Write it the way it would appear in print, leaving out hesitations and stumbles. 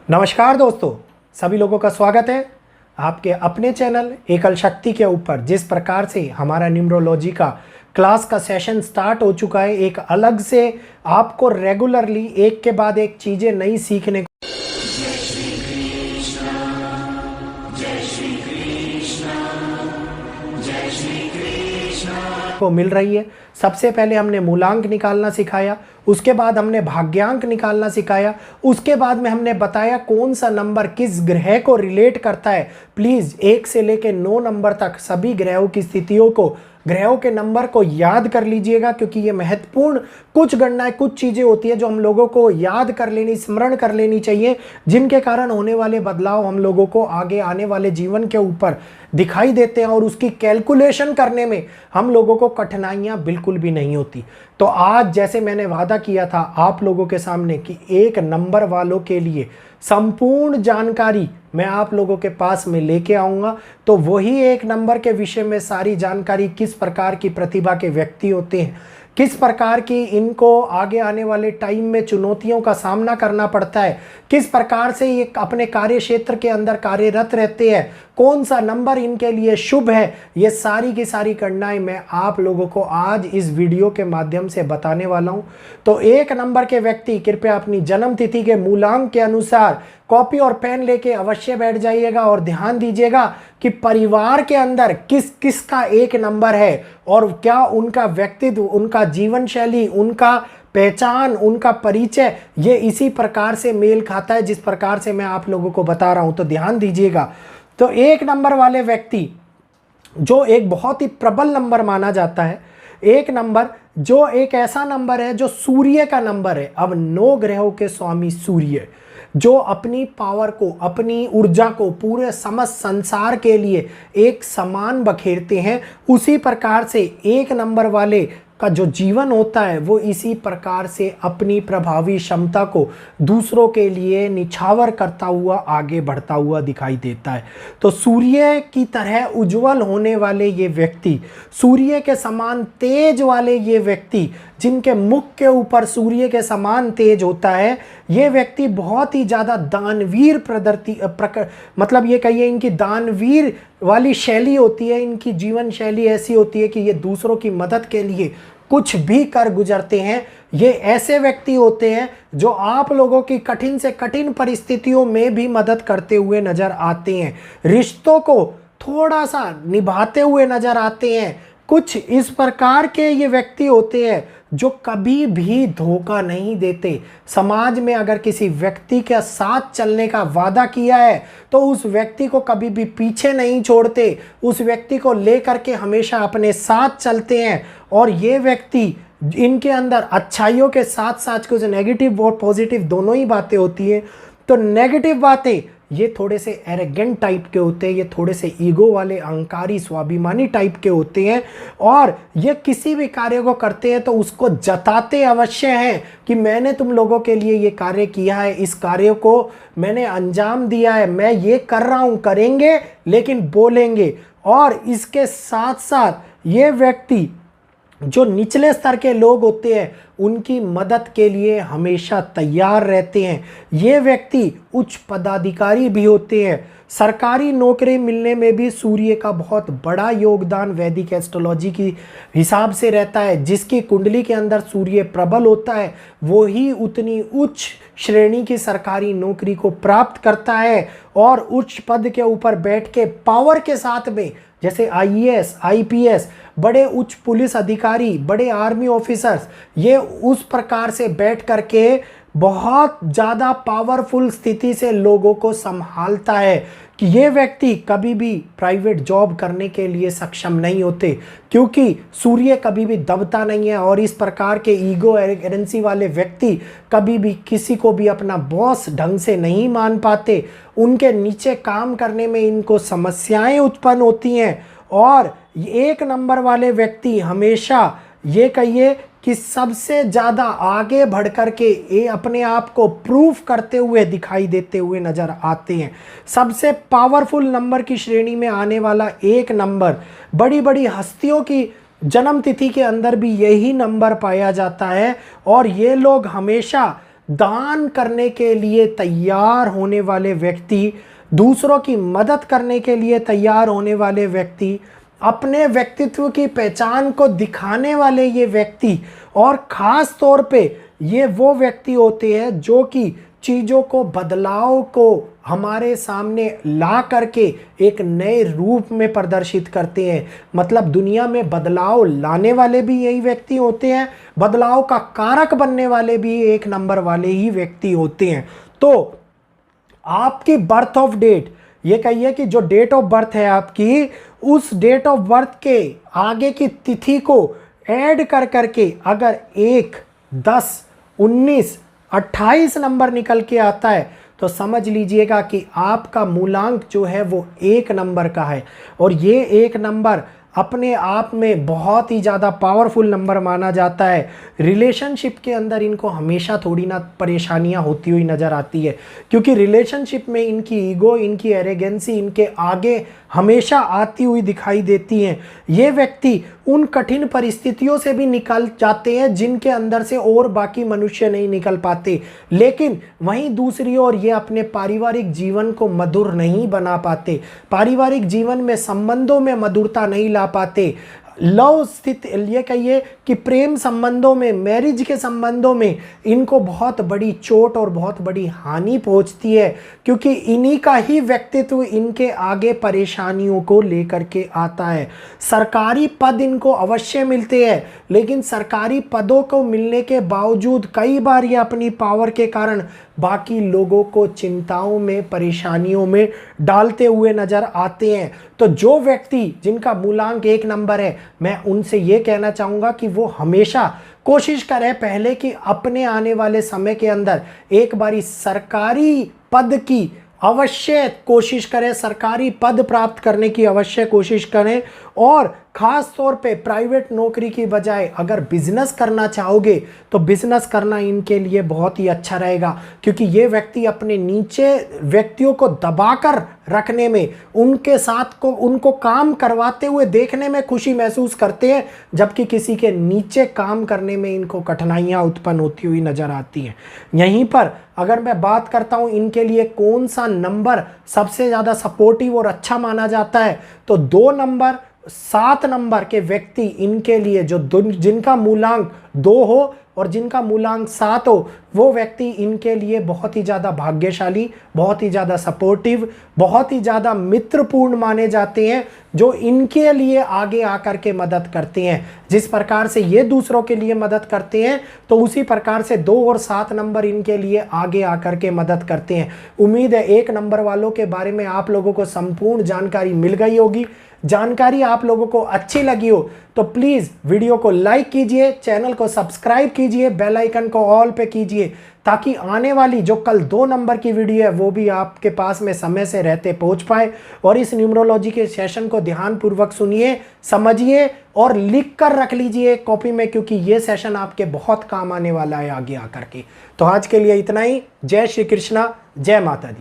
नमस्कार दोस्तों, सभी लोगों का स्वागत है आपके अपने चैनल एकल शक्ति के ऊपर। जिस प्रकार से हमारा न्यूमरोलॉजी का क्लास का सेशन स्टार्ट हो चुका है, एक अलग से आपको रेगुलरली एक के बाद एक चीज़ें नई सीखने को मिल रही है। सबसे पहले हमने मूलांक निकालना सिखाया, उसके बाद हमने भाग्यांक निकालना सिखाया, उसके बाद में हमने बताया कौन सा नंबर किस ग्रह को रिलेट करता है। प्लीज़ 1 से लेकर 9 नंबर तक सभी ग्रहों की स्थितियों को, ग्रहों के नंबर को याद कर लीजिएगा, क्योंकि ये महत्वपूर्ण कुछ गणनाएं, कुछ चीज़ें होती है जो हम लोगों को याद कर लेनी, स्मरण कर लेनी चाहिए, जिनके कारण होने वाले बदलाव हम लोगों को आगे आने वाले जीवन के ऊपर दिखाई देते हैं और उसकी कैलकुलेशन करने में हम लोगों को कठिनाइयां बिल्कुल भी नहीं होती। तो आज जैसे मैंने वादा किया था आप लोगों के सामने कि 1 नंबर वालों के लिए संपूर्ण जानकारी मैं आप लोगों के पास में लेके आऊँगा, तो वही 1 नंबर के विषय में सारी जानकारी, किस प्रकार की प्रतिभा के व्यक्ति होते हैं, किस प्रकार की इनको आगे आने वाले टाइम में चुनौतियों का सामना करना पड़ता है, किस प्रकार से ये अपने कार्य क्षेत्र के अंदर कार्यरत रहते हैं, कौन सा नंबर इनके लिए शुभ है, ये सारी की सारी गणनाएं मैं आप लोगों को आज इस वीडियो के माध्यम से बताने वाला हूं। तो 1 नंबर के व्यक्ति कृपया अपनी जन्म तिथि के मूलांक के अनुसार कॉपी और पेन लेके अवश्य बैठ जाइएगा और ध्यान दीजिएगा कि परिवार के अंदर किस किस का 1 नंबर है और क्या उनका व्यक्तित्व, उनका जीवन शैली, उनका पहचान, उनका परिचय ये इसी प्रकार से मेल खाता है जिस प्रकार से मैं आप लोगों को बता रहा हूं। तो ध्यान दीजिएगा। तो 1 नंबर वाले व्यक्ति जो एक बहुत ही प्रबल नंबर माना जाता है, 1 नंबर जो एक ऐसा नंबर है जो सूर्य का नंबर है। अब 9 ग्रहों के स्वामी सूर्य, जो अपनी पावर को, अपनी ऊर्जा को पूरे समस्त संसार के लिए एक समान बखेरते हैं, उसी प्रकार से 1 नंबर वाले का जो जीवन होता है वो इसी प्रकार से अपनी प्रभावी क्षमता को दूसरों के लिए निछावर करता हुआ आगे बढ़ता हुआ दिखाई देता है। तो सूर्य की तरह उज्जवल होने वाले ये व्यक्ति, सूर्य के समान तेज वाले ये व्यक्ति, जिनके मुख के ऊपर सूर्य के समान तेज होता है, ये व्यक्ति बहुत ही ज़्यादा दानवीर मतलब ये कहिए इनकी दानवीर वाली शैली होती है। इनकी जीवन शैली ऐसी होती है कि ये दूसरों की मदद के लिए कुछ भी कर गुजरते हैं। ये ऐसे व्यक्ति होते हैं जो आप लोगों की कठिन से कठिन परिस्थितियों में भी मदद करते हुए नजर आते हैं, रिश्तों को थोड़ा सा निभाते हुए नजर आते हैं। कुछ इस प्रकार के ये व्यक्ति होते हैं जो कभी भी धोखा नहीं देते। समाज में अगर किसी व्यक्ति के साथ चलने का वादा किया है तो उस व्यक्ति को कभी भी पीछे नहीं छोड़ते, उस व्यक्ति को लेकर के हमेशा अपने साथ चलते हैं। और ये व्यक्ति, इनके अंदर अच्छाइयों के साथ साथ कुछ नेगेटिव और पॉजिटिव दोनों ही बातें होती हैं। तो नेगेटिव बातें, ये थोड़े से एरोगेंट टाइप के होते हैं, ये थोड़े से ईगो वाले, अहंकारी, स्वाभिमानी टाइप के होते हैं। और ये किसी भी कार्य को करते हैं तो उसको जताते अवश्य हैं कि मैंने तुम लोगों के लिए ये कार्य किया है, इस कार्य को मैंने अंजाम दिया है, मैं ये कर रहा हूँ, करेंगे लेकिन बोलेंगे। और इसके साथ साथ ये व्यक्ति जो निचले स्तर के लोग होते हैं उनकी मदद के लिए हमेशा तैयार रहते हैं। ये व्यक्ति उच्च पदाधिकारी भी होते हैं। सरकारी नौकरी मिलने में भी सूर्य का बहुत बड़ा योगदान वैदिक एस्ट्रोलॉजी की हिसाब से रहता है। जिसकी कुंडली के अंदर सूर्य प्रबल होता है वो ही उतनी उच्च श्रेणी की सरकारी नौकरी को प्राप्त करता है और उच्च पद के ऊपर बैठ के पावर के साथ में, जैसे IAS, IPS, बड़े उच्च पुलिस अधिकारी, बड़े आर्मी ऑफिसर्स, ये उस प्रकार से बैठ करके बहुत ज़्यादा पावरफुल स्थिति से लोगों को संभालता है कि ये व्यक्ति कभी भी प्राइवेट जॉब करने के लिए सक्षम नहीं होते, क्योंकि सूर्य कभी भी दबता नहीं है। और इस प्रकार के ईगो एरेगेंसी वाले व्यक्ति कभी भी किसी को भी अपना बॉस ढंग से नहीं मान पाते, उनके नीचे काम करने में इनको समस्याएं उत्पन्न होती हैं। और 1 नंबर वाले व्यक्ति हमेशा ये कहिए कि सबसे ज़्यादा आगे बढ़ कर के ये अपने आप को प्रूफ करते हुए दिखाई देते हुए नज़र आते हैं। सबसे पावरफुल नंबर की श्रेणी में आने वाला 1 नंबर, बड़ी बड़ी हस्तियों की जन्म तिथि के अंदर भी यही नंबर पाया जाता है। और ये लोग हमेशा दान करने के लिए तैयार होने वाले व्यक्ति, दूसरों की मदद करने के लिए तैयार होने वाले व्यक्ति, अपने व्यक्तित्व की पहचान को दिखाने वाले ये व्यक्ति, और ख़ास तौर पे ये वो व्यक्ति होते हैं जो कि चीज़ों को, बदलाव को हमारे सामने ला करके एक नए रूप में प्रदर्शित करते हैं। मतलब दुनिया में बदलाव लाने वाले भी यही व्यक्ति होते हैं, बदलाव का कारक बनने वाले भी एक नंबर वाले ही व्यक्ति होते हैं। तो आपकी बर्थ ऑफ डेट, ये कहिए कि जो डेट ऑफ बर्थ है आपकी, उस डेट ऑफ बर्थ के आगे की तिथि को ऐड कर करके अगर 1, 10, 19, 28 नंबर निकल के आता है तो समझ लीजिएगा कि आपका मूलांक जो है वो 1 नंबर का है। और ये 1 नंबर अपने आप में बहुत ही ज़्यादा पावरफुल नंबर माना जाता है। रिलेशनशिप के अंदर इनको हमेशा थोड़ी ना परेशानियां होती हुई नज़र आती है, क्योंकि रिलेशनशिप में इनकी ईगो, इनकी एरोगेंसी इनके आगे हमेशा आती हुई दिखाई देती हैं। ये व्यक्ति उन कठिन परिस्थितियों से भी निकल जाते हैं जिनके अंदर से और बाकी मनुष्य नहीं निकल पाते, लेकिन वहीं दूसरी ओर ये अपने पारिवारिक जीवन को मधुर नहीं बना पाते, पारिवारिक जीवन में संबंधों में मधुरता नहीं ला पाते। लव स्थिति, ये कहिए कि प्रेम संबंधों में, मैरिज के संबंधों में इनको बहुत बड़ी चोट और बहुत बड़ी हानि पहुंचती है, क्योंकि इन्हीं का ही व्यक्तित्व इनके आगे परेशानियों को लेकर के आता है। सरकारी पद इनको अवश्य मिलते हैं, लेकिन सरकारी पदों को मिलने के बावजूद कई बार ये अपनी पावर के कारण बाकी लोगों को चिंताओं में, परेशानियों में डालते हुए नजर आते हैं। तो जो व्यक्ति जिनका मूलांक 1 नंबर है, मैं उनसे ये कहना चाहूँगा कि वो हमेशा कोशिश करें पहले कि अपने आने वाले समय के अंदर एक बारी सरकारी पद की अवश्य कोशिश करें, सरकारी पद प्राप्त करने की अवश्य कोशिश करें। और ख़ास तौर पे प्राइवेट नौकरी की बजाय अगर बिजनेस करना चाहोगे तो बिजनेस करना इनके लिए बहुत ही अच्छा रहेगा, क्योंकि ये व्यक्ति अपने नीचे व्यक्तियों को दबाकर रखने में, उनके साथ को उनको काम करवाते हुए देखने में खुशी महसूस करते हैं, जबकि किसी के नीचे काम करने में इनको कठिनाइयाँ उत्पन्न होती हुई नज़र आती हैं। यहीं पर अगर मैं बात करता हूँ इनके लिए कौन सा नंबर सबसे ज़्यादा सपोर्टिव और अच्छा माना जाता है, तो 2 नंबर, 7 नंबर के व्यक्ति इनके लिए, जो जिनका मूलांक 2 हो और जिनका मूलांक 7 हो, वो व्यक्ति इनके लिए बहुत ही ज़्यादा भाग्यशाली, बहुत ही ज़्यादा सपोर्टिव, बहुत ही ज़्यादा मित्रपूर्ण माने जाते हैं, जो इनके लिए आगे आकर के मदद करते हैं। जिस प्रकार से ये दूसरों के लिए मदद करते हैं, तो उसी प्रकार से 2 और 7 नंबर इनके लिए आगे आकर के मदद करते हैं। उम्मीद है 1 नंबर वालों के बारे में आप लोगों को संपूर्ण जानकारी मिल गई होगी। जानकारी आप लोगों को अच्छी लगी हो तो प्लीज़ वीडियो को लाइक कीजिए, चैनल को सब्सक्राइब कीजिए, बेल आइकन को ऑल पे कीजिए, ताकि आने वाली जो कल 2 नंबर की वीडियो है वो भी आपके पास में समय से रहते पहुंच पाए। और इस न्यूमरोलॉजी के सेशन को ध्यानपूर्वक सुनिए, समझिए और लिख कर रख लीजिए कॉपी में, क्योंकि ये सेशन आपके बहुत काम आने वाला है आगे आकर के। तो आज के लिए इतना ही। जय श्री कृष्णा, जय माता दी।